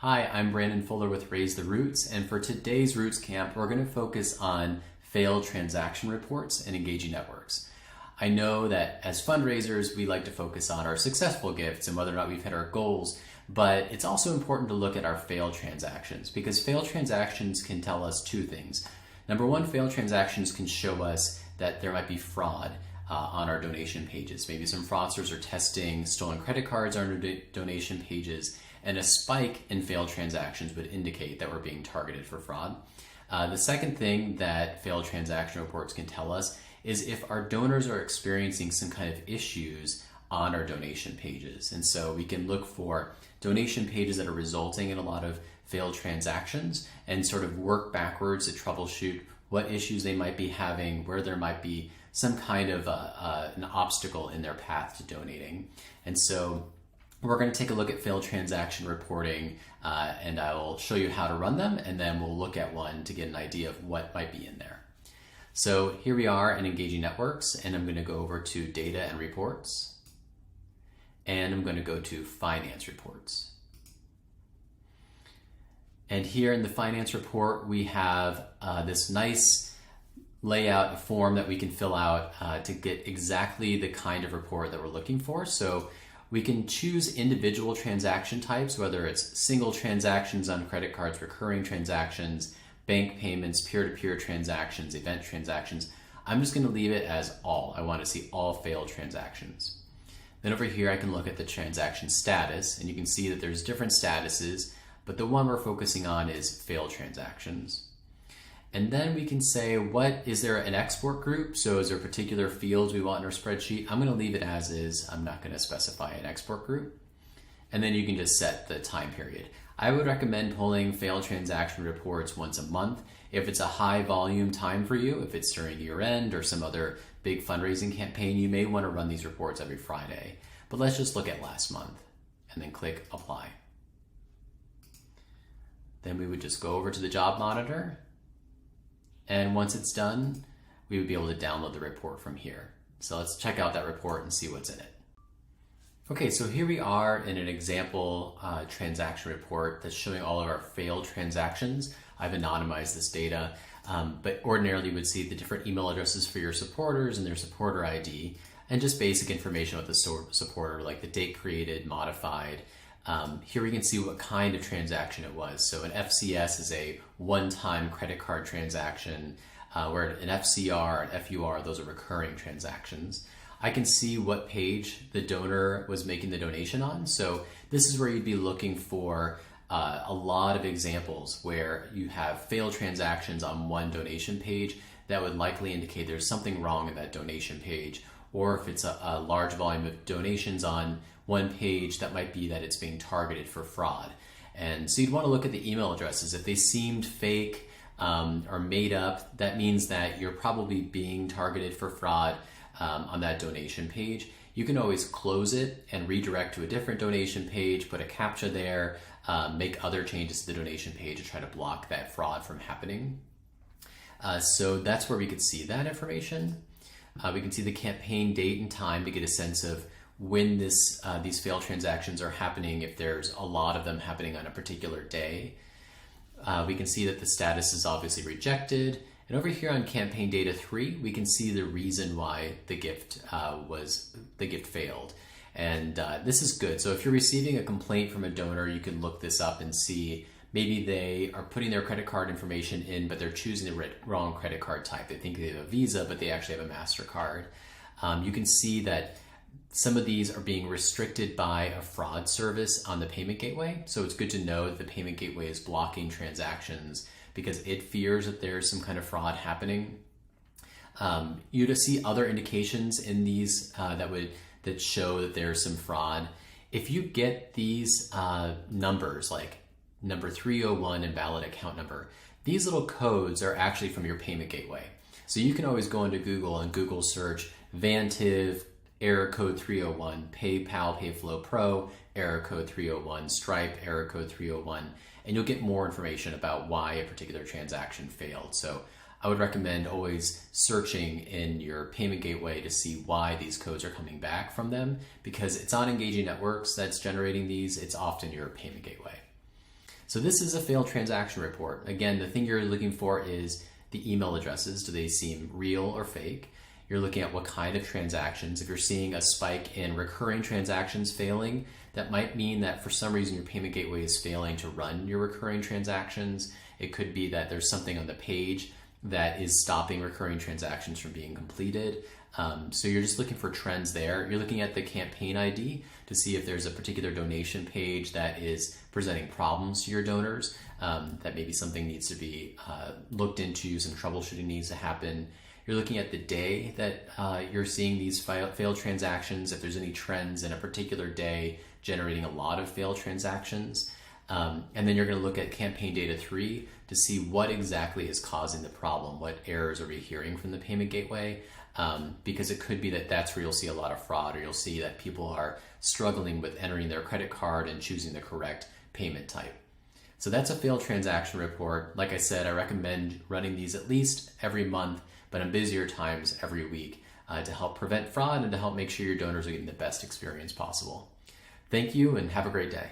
Hi, I'm Brandon Fuller with Raise the Roots, and for today's Roots Camp, we're going to focus on failed transaction reports and engaging networks. I know that as fundraisers, we like to focus on our successful gifts and whether or not we've hit our goals, but it's also important to look at our failed transactions because failed transactions can tell us two things. Number one, failed transactions can show us that there might be fraud on our donation pages. Maybe some fraudsters are testing stolen credit cards on our donation pages, and a spike in failed transactions would indicate that we're being targeted for fraud. The second thing that failed transaction reports can tell us is if our donors are experiencing some kind of issues on our donation pages. And so we can look for donation pages that are resulting in a lot of failed transactions and sort of work backwards to troubleshoot what issues they might be having, where there might be some kind of an obstacle in their path to donating. And so we're going to take a look at failed transaction reporting, and I will show you how to run them, and then we'll look at one to get an idea of what might be in there. So here we are in Engaging Networks, and I'm going to go over to Data and Reports, and I'm going to go to Finance Reports. And here in the Finance Report, we have this nice layout form that we can fill out to get exactly the kind of report that we're looking for. So we can choose individual transaction types, whether it's single transactions on credit cards, recurring transactions, bank payments, peer-to-peer transactions, event transactions. I'm just going to leave it as all. I want to see all failed transactions. Then over here, I can look at the transaction status, and you can see that there's different statuses, but the one we're focusing on is failed transactions. And then we can say, is there an export group? So is there particular fields we want in our spreadsheet? I'm going to leave it as is. I'm not going to specify an export group. And then you can just set the time period. I would recommend pulling failed transaction reports once a month. If it's a high volume time for you, if it's during year end or some other big fundraising campaign, you may want to run these reports every Friday. But let's just look at last month and then click apply. Then we would just go over to the job monitor. And once it's done, we would be able to download the report from here. So let's check out that report and see what's in it. Okay, so here we are in an example transaction report that's showing all of our failed transactions. I've anonymized this data, but ordinarily you would see the different email addresses for your supporters and their supporter ID, and just basic information about the supporter, like the date created, modified. Here we can see what kind of transaction it was. So an FCS is a one-time credit card transaction, where an FCR and FUR, those are recurring transactions. I can see what page the donor was making the donation on. So this is where you'd be looking for a lot of examples where you have failed transactions on one donation page that would likely indicate there's something wrong in that donation page. Or if it's a large volume of donations on one page, that might be that it's being targeted for fraud. And so you'd want to look at the email addresses. If they seemed fake or made up, that means that you're probably being targeted for fraud on that donation page. You can always close it and redirect to a different donation page, put a CAPTCHA there, make other changes to the donation page to try to block that fraud from happening. So that's where we could see that information. We can see the campaign date and time to get a sense of when these failed transactions are happening, if there's a lot of them happening on a particular day. We can see that the status is obviously rejected. And over here on campaign data 3, we can see the reason why the gift failed. And this is good. So if you're receiving a complaint from a donor, you can look this up and see maybe they are putting their credit card information in, but they're choosing the wrong credit card type. They think they have a Visa, but they actually have a MasterCard. You can see that some of these are being restricted by a fraud service on the payment gateway. So it's good to know that the payment gateway is blocking transactions because it fears that there's some kind of fraud happening. You to see other indications in these that show that there's some fraud. If you get these numbers like number 301 invalid account number, these little codes are actually from your payment gateway. So you can always go into Google and Google search Vantiv error code 301, PayPal Payflow Pro error code 301, Stripe error code 301, and you'll get more information about why a particular transaction failed. So I would recommend always searching in your payment gateway to see why these codes are coming back from them, because it's on Engaging Networks that's generating these. It's often your payment gateway. So this is a failed transaction report. Again, the thing you're looking for is the email addresses. Do they seem real or fake? You're looking at what kind of transactions. If you're seeing a spike in recurring transactions failing, that might mean that for some reason your payment gateway is failing to run your recurring transactions. It could be that there's something on the page that is stopping recurring transactions from being completed. So you're just looking for trends there. You're looking at the campaign ID to see if there's a particular donation page that is presenting problems to your donors, that maybe something needs to be looked into, some troubleshooting needs to happen. You're looking at the day that you're seeing these failed transactions, if there's any trends in a particular day generating a lot of failed transactions. And then you're going to look at campaign data 3 to see what exactly is causing the problem. What errors are we hearing from the payment gateway? Because it could be that that's where you'll see a lot of fraud, or you'll see that people are struggling with entering their credit card and choosing the correct payment type. So that's a failed transaction report. Like I said, I recommend running these at least every month, but on busier times every week, to help prevent fraud and to help make sure your donors are getting the best experience possible. Thank you and have a great day.